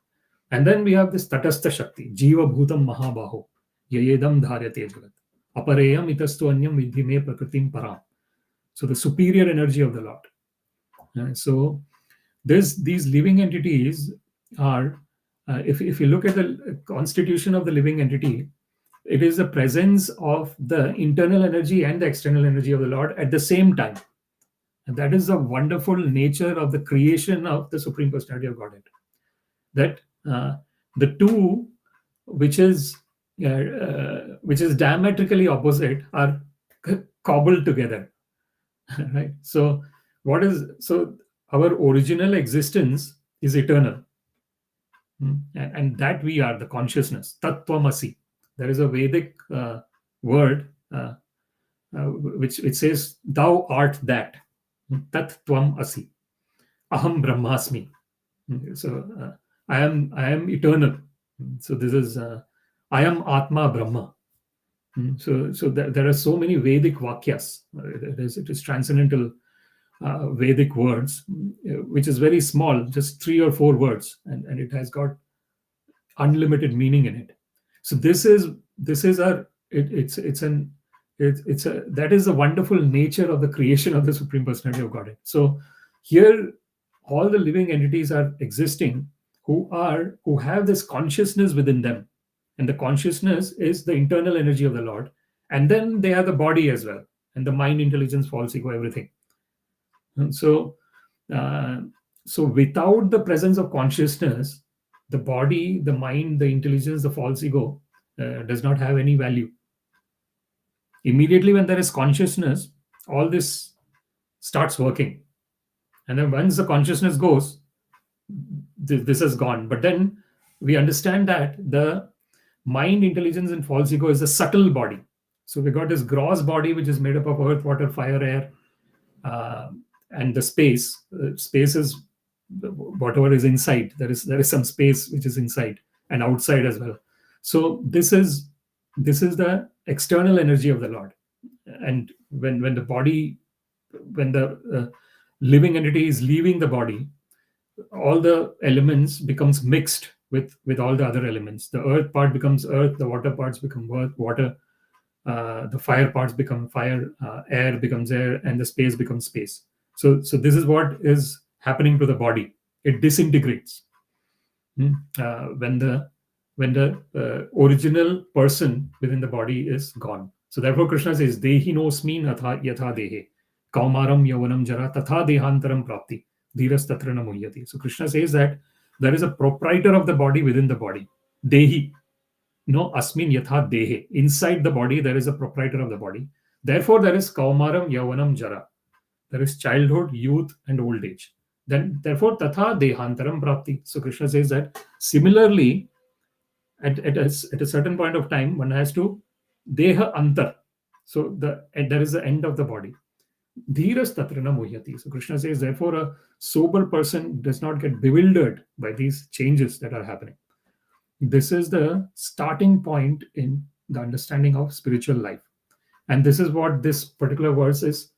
And then we have this Tatastha Shakti, Jiva Bhutam Mahabaho, Yayedam Dharyate Jagat, Apareyam Itastu Anyam Vidhi Me Prakritim Param. So the superior energy of the Lord. So these living entities are, if you look at the constitution of the living entity, it is the presence of the internal energy and the external energy of the Lord at the same time. And that is the wonderful nature of the creation of the Supreme Personality of Godhead. That the two, which is diametrically opposite, are cobbled together. Right? So our original existence is eternal, and that we are the consciousness. Tattvamasi. There is a Vedic word which says, "Thou art that." Tat Tvam Asi. Aham Brahmasmi. So I am eternal. So this is I am Atma Brahma. So there are so many Vedic vakyas. It is transcendental Vedic words, which is very small, just 3 or 4 words, and it has got unlimited meaning in it. So this is our it's a that is the wonderful nature of the creation of the Supreme Personality of Godhead. So here all the living entities are existing who have this consciousness within them, and the consciousness is the internal energy of the Lord, and then they have the body as well, and the mind, intelligence, false ego, everything. And so without the presence of consciousness, the body, the mind, the intelligence, the false ego does not have any value. Immediately when there is consciousness, all this starts working. And then once the consciousness goes, this is gone. But then we understand that the mind, intelligence, and false ego is a subtle body. So we got this gross body, which is made up of earth, water, fire, air, and the space. Space is whatever is inside. There is some space which is inside and outside as well. So this is the external energy of the Lord. And when the living entity is leaving the body, all the elements becomes mixed with all the other elements. The earth part becomes earth, the water parts become water, the fire parts become fire, air becomes air, and the space becomes space. So this is what is happening to the body. It disintegrates when the original person within the body is gone. So therefore Krishna says, Dehi nosmin yatha dehe kaumaram yavanam jara tatha dehantaram prapti dhiras tatra na muhyati. So Krishna says that there is a proprietor of the body within the body. Dehi. No, asmin yatha dehe. Inside the body, there is a proprietor of the body. Therefore, there is kaumaram yavanam jara. There is childhood, youth, and old age. Therefore, tatha dehantaram prapti. So Krishna says that similarly, at a certain point of time, one has to deha antar. So there is the end of the body. Dhiras tatrana muhyati. So Krishna says, therefore, a sober person does not get bewildered by these changes that are happening. This is the starting point in the understanding of spiritual life. And this is what this particular verse is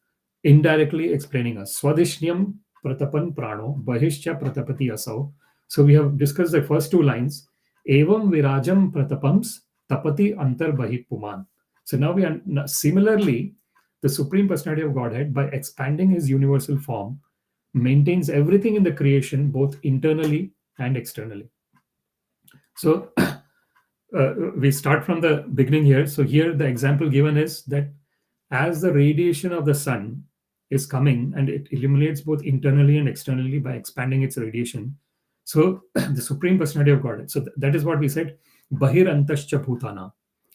indirectly explaining us. Sva-dhiṣṇyaṁ pratapan prāṇo bahiṣ pratapaty asau. So we have discussed the first 2 lines. Evaṁ virājaṁ pratapaṁs tapaty antar bahiḥ pumān. So now similarly, the Supreme Personality of Godhead, by expanding his universal form, maintains everything in the creation, both internally and externally. So we start from the beginning here. So here the example given is that as the radiation of the sun is coming and it illuminates both internally and externally by expanding its radiation. So the Supreme Personality of Godhead. So that is what we said. Bahirantascha bhutana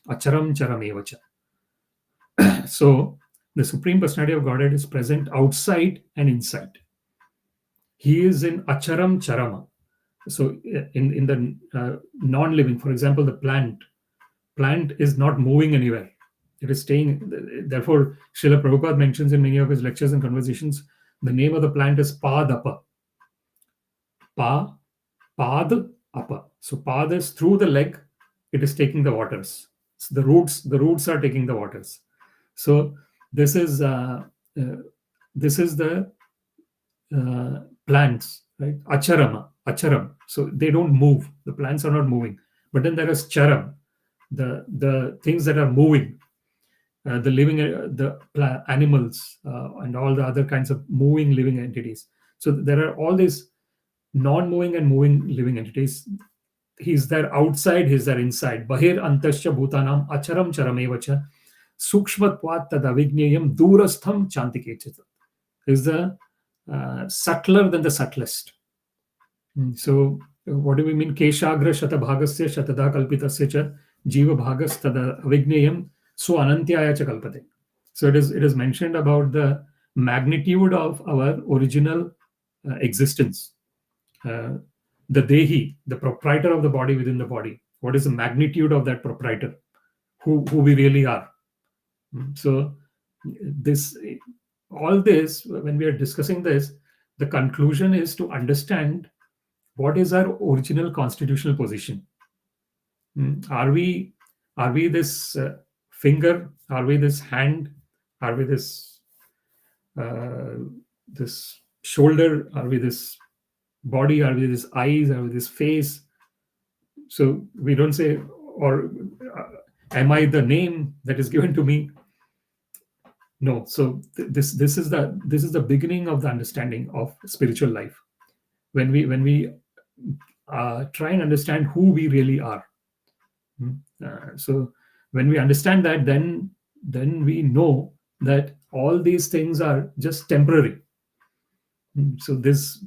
acharam charam evacha. So the Supreme Personality of Godhead is present outside and inside. He is in acharam charama. So in the non-living, for example, the plant is not moving anywhere. It is staying. Therefore, Srila Prabhupada mentions in many of his lectures and conversations, the name of the plant is padapa. Pad apa. So pad is through the leg, it is taking the waters. So the roots are taking the waters. So this is the plants, right? Acharam. So they don't move. The plants are not moving. But then there is charam, the things that are moving, the living, the animals, and all the other kinds of moving living entities. So there are all these non-moving and moving living entities. He's there outside, he's there inside. Bahir antascha bhutanam acharam charamevacha sukshmatvat tad avigneyam durastham chantikechita. Is the subtler than the subtlest. So what do we mean? Keshagra shatabhagasya shatada kalpitasya cha jiva bhagas tada avigneyam so anantyaya cha kalpate. So it is mentioned about the magnitude of our original existence. The Dehi, the proprietor of the body within the body. What is the magnitude of that proprietor? Who we really are. So all this, when we are discussing this, the conclusion is to understand what is our original constitutional position. Are we this finger? Are we this hand? Are we this this shoulder? Are we this body? Are we this eyes? Are we this face? So we don't say, or am I the name that is given to me? No. So this is the beginning of the understanding of spiritual life. When we try and understand who we really are. So when we understand that, then we know that all these things are just temporary. So this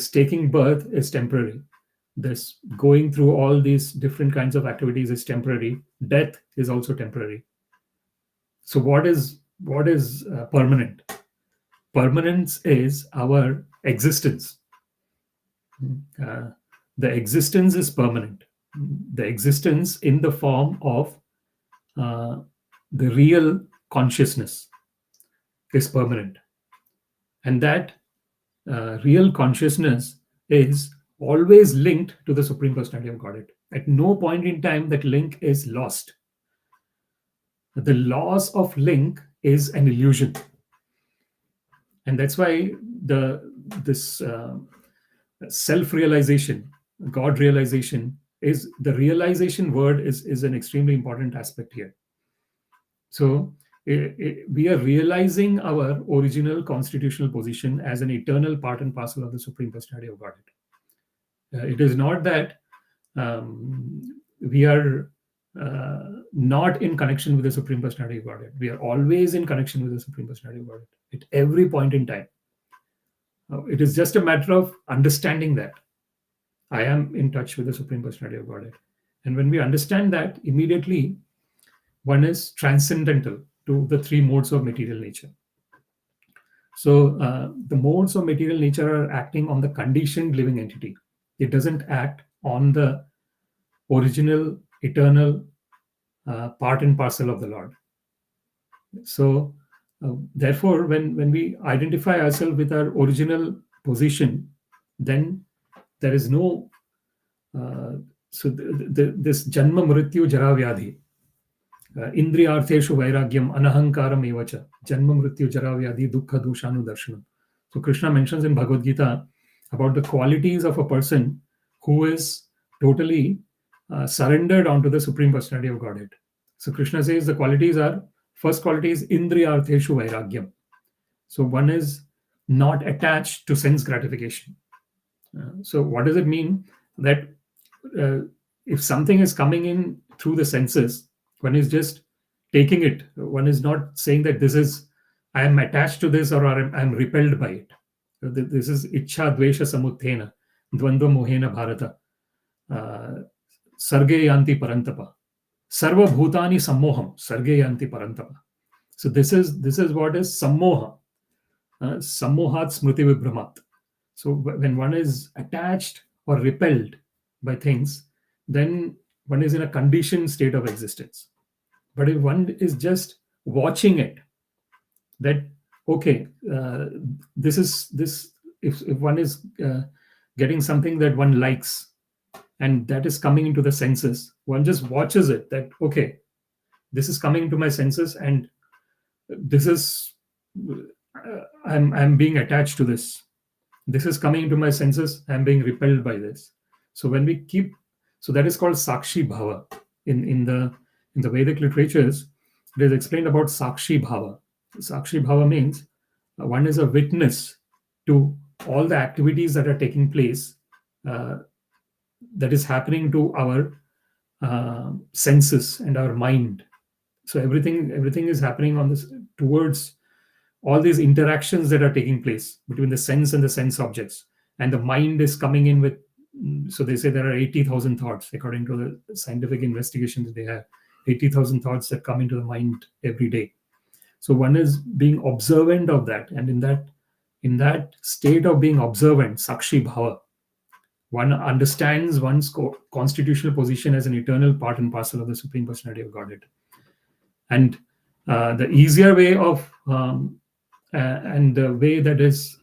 taking birth is temporary. This going through all these different kinds of activities is temporary. Death is also temporary. So what is permanent? Permanence is our existence. The existence is permanent. The existence in the form of the real consciousness is permanent. And that real consciousness is always linked to the Supreme Personality of Godhead. At no point in time that link is lost. The loss of link is an illusion. And that's why this self-realization, God realization, is the realization word is an extremely important aspect here. So we are realizing our original constitutional position as an eternal part and parcel of the Supreme Personality of Godhead. It is not that we are not in connection with the Supreme Personality of Godhead. We are always in connection with the Supreme Personality of Godhead at every point in time. It is just a matter of understanding that I am in touch with the Supreme Personality of Godhead. And when we understand that, immediately one is transcendental to the three modes of material nature. So the modes of material nature are acting on the conditioned living entity. It doesn't act on the original, eternal part and parcel of the Lord. So therefore, when we identify ourselves with our original position, then there is no this janma mrityu jara vyadhi, indriyartheshu vairagyam anahankaram evacha, janma mrityu jara vyadhi dukkha dushanu darshanam. So Krishna mentions in Bhagavad Gita about the qualities of a person who is totally surrendered onto the Supreme Personality of Godhead. So Krishna says the qualities are, first quality is indriyartheshu vairagyam. So one is not attached to sense gratification. So what does it mean? That if something is coming in through the senses, one is just taking it. One is not saying that this is, I am attached to this or I am repelled by it. This is ichcha dvesha samuthena dvandva mohena bharata sarge yanti parantapa sarva bhutani sammoham sarge yanti parantapa. So this is what is sammoha. Sammohat smriti vibhramat. So when one is attached or repelled by things, then one is in a conditioned state of existence. But if one is just watching it, that okay, this is this. If one is getting something that one likes, and that is coming into the senses, one just watches it. That okay, this is coming into my senses, and this is I'm being attached to this. This is coming into my senses. I'm being repelled by this. So when we keep, so that is called sakshi bhava. In the Vedic literatures, it is explained about sakshi bhava. Sakshi bhava means one is a witness to all the activities that are taking place, that is happening to our senses and our mind. So everything is happening on this towards all these interactions that are taking place between the sense and the sense objects, and the mind is coming in with. So they say there are 80,000 thoughts according to the scientific investigations that they have. 80,000 thoughts that come into the mind every day. So one is being observant of that, and in that state of being observant, sakshi bhava, one understands one's constitutional position as an eternal part and parcel of the Supreme Personality of Godhead. And the easier way of and the way that is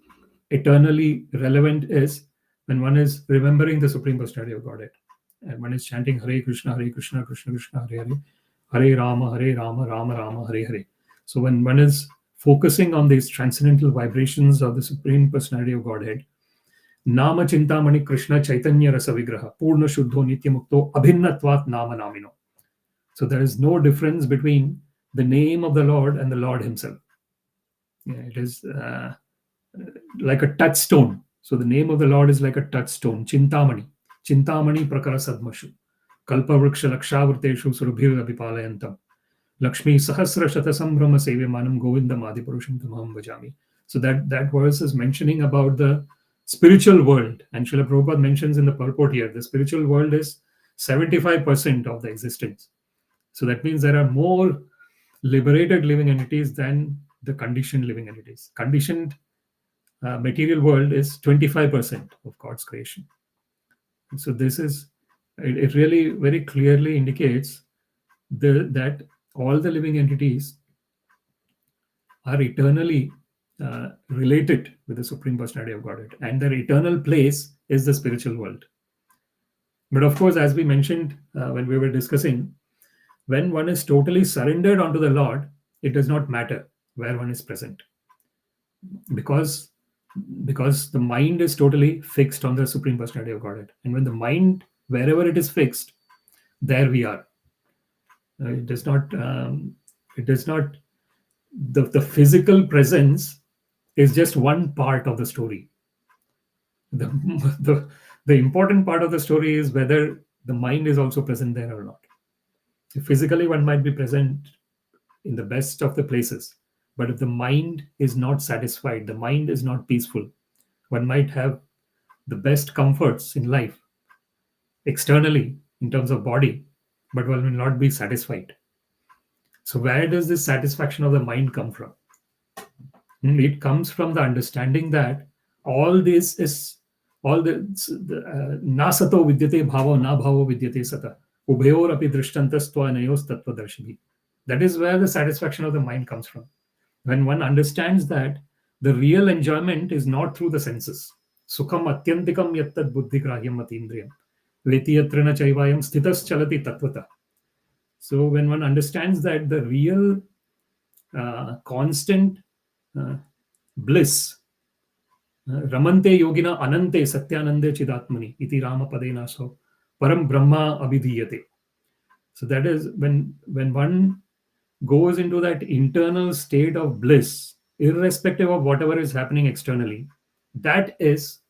eternally relevant is when one is remembering the Supreme Personality of Godhead, and one is chanting Hare Krishna, Krishna Krishna, Hare Hare, Hare Rama, Rama Rama, Hare Hare. So when one is focusing on these transcendental vibrations of the Supreme Personality of Godhead, Nama Chintamani Krishna Chaitanya Rasa Vigraha, Purna Shuddho Nityamukto Abhinnatvat Nama Namino. So there is no difference between the name of the Lord and the Lord himself. It is like a touchstone. So the name of the Lord is like a touchstone. Chintamani Prakara Sadmashu. Kalpavriksha Lakshavrteshu Surabhir Abhipalayantam. Lakshmi Sahasra Shata Sambrahma Sevyamanam Govindam Adipurusham Tamaham Bhajami. So that verse is mentioning about the spiritual world. And Srila Prabhupada mentions in the purport here, the spiritual world is 75% of the existence. So that means there are more liberated living entities than the conditioned living entities. Conditioned material world is 25% of God's creation. And so this is, it really very clearly indicates that all the living entities are eternally related with the Supreme Personality of Godhead, and their eternal place is the spiritual world. But of course, as we mentioned when we were discussing, when one is totally surrendered onto the Lord, it does not matter where one is present, because the mind is totally fixed on the Supreme Personality of Godhead. And when the mind, wherever it is fixed, there we are. It does not, the physical presence is just one part of the story. The important part of the story is whether the mind is also present there or not. Physically, one might be present in the best of the places, but if the mind is not satisfied, the mind is not peaceful, one might have the best comforts in life externally in terms of body, but one will not be satisfied. So where does this satisfaction of the mind come from? It comes from the understanding that all this is, all the na sato vidyate bhavo na bhavo vidyate sata ubhayor api drishtantastva anayos tattvadarshibhi. That is where the satisfaction of the mind comes from. When one understands that the real enjoyment is not through the senses. Sukham atyantikam yattad buddhigrahyam atindriyam veti yatrana chaivayam sthitas chalati tattvata. So when one understands that the real constant bliss, ramante yogina anante satyanande chidatmani iti rama padena asau param brahma abhidhiyate. So that is when one goes into that internal state of bliss, irrespective of whatever is happening externally, that is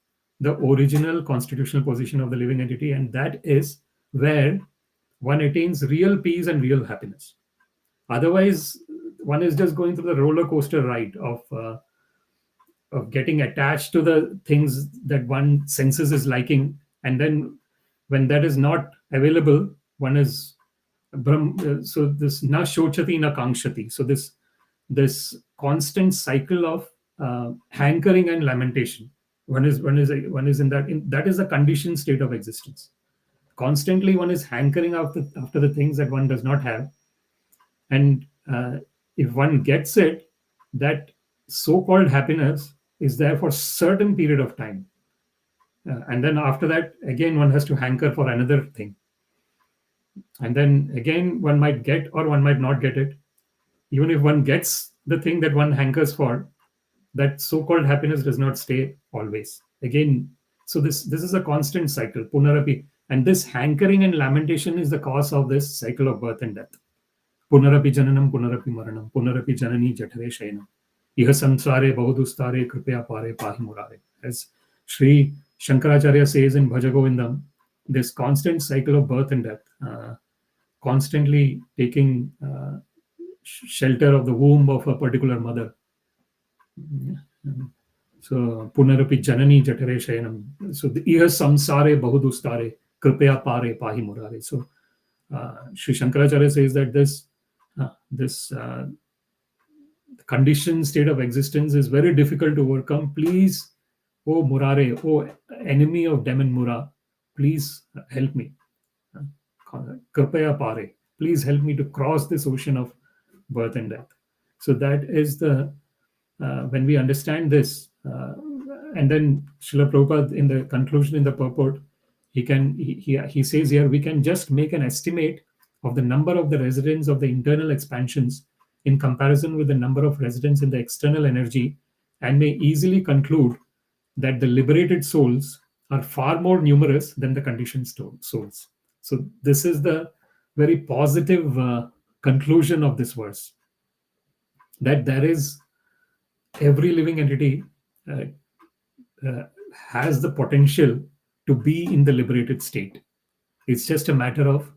the original constitutional position of the living entity, and that is where one attains real peace and real happiness. Otherwise, one is just going through the roller coaster ride of getting attached to the things that one senses is liking, and then when that is not available, one is so this na shochati na kankshati. So this constant cycle of hankering and lamentation. One is in that is a conditioned state of existence. Constantly one is hankering after the things that one does not have, and if one gets it, that so-called happiness is there for a certain period of time, and then after that again one has to hanker for another thing, and then again one might get or one might not get it. Even if one gets the thing that one hankers for, that so-called happiness does not stay always. Again, so this is a constant cycle, punarapi. And this hankering and lamentation is the cause of this cycle of birth and death. Punarapi jananam, punarapi maranam, punarapi janani jathare shayanam. Iha samsare bahudustare kripya pare pahi murare. As Sri Shankaracharya says in Bhaja Govindam, this constant cycle of birth and death, constantly taking shelter of the womb of a particular mother. So punarapi janani jathare shayanam. So the iha samsare bahudustare kripya pare pahi murare. So Sri Shankaracharya says that this conditioned state of existence is very difficult to overcome. Please, O Murare, O enemy of Dem and Mura, please help me. Kripaya pare, please help me to cross this ocean of birth and death. So that is the when we understand this, and then Srila Prabhupada in the conclusion in the purport, he says here we can just make an estimate of the number of the residents of the internal expansions in comparison with the number of residents in the external energy, and may easily conclude that the liberated souls are far more numerous than the conditioned souls. So this is the very positive conclusion of this verse, that there is every living entity has the potential to be in the liberated state. It's just a matter of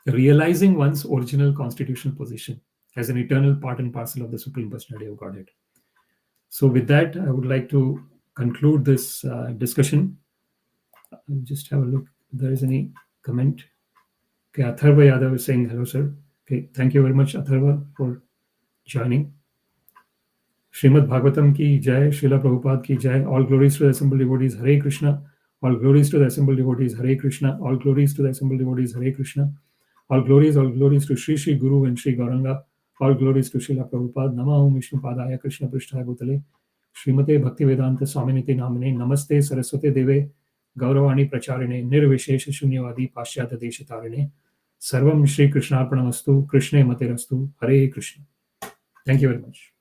realizing one's original constitutional position as an eternal part and parcel of the Supreme Personality of Godhead. So with that, I would like to conclude this discussion. I'll just have a look if there is any comment. Okay, Atharva Yadav is saying hello, sir. Okay, thank you very much, Atharva, for joining. Śrīmad-Bhāgavatam ki jai, Srila Prabhupada ki jai. All glories to the assembled devotees, Hare Krishna. All glories to the assembled devotees, Hare Krishna. All glories to the assembled devotees, Hare Krishna. All glories to Shri Shri Guru and Shri Gauranga. All glories to Srila Prabhupada. Namah Om Vishnu Padaya Krishna Prishtaya Bhutale. Srimate Bhaktivedanta Swaminiti Namane. Namaste Saraswate Deve Gauravani Pracharine. Nirvishesha Shunyavadi Paschyata Deshatarine. Sarvam Shri Krishnarpanamastu. Krishna Materastu. Hare Krishna. Thank you very much.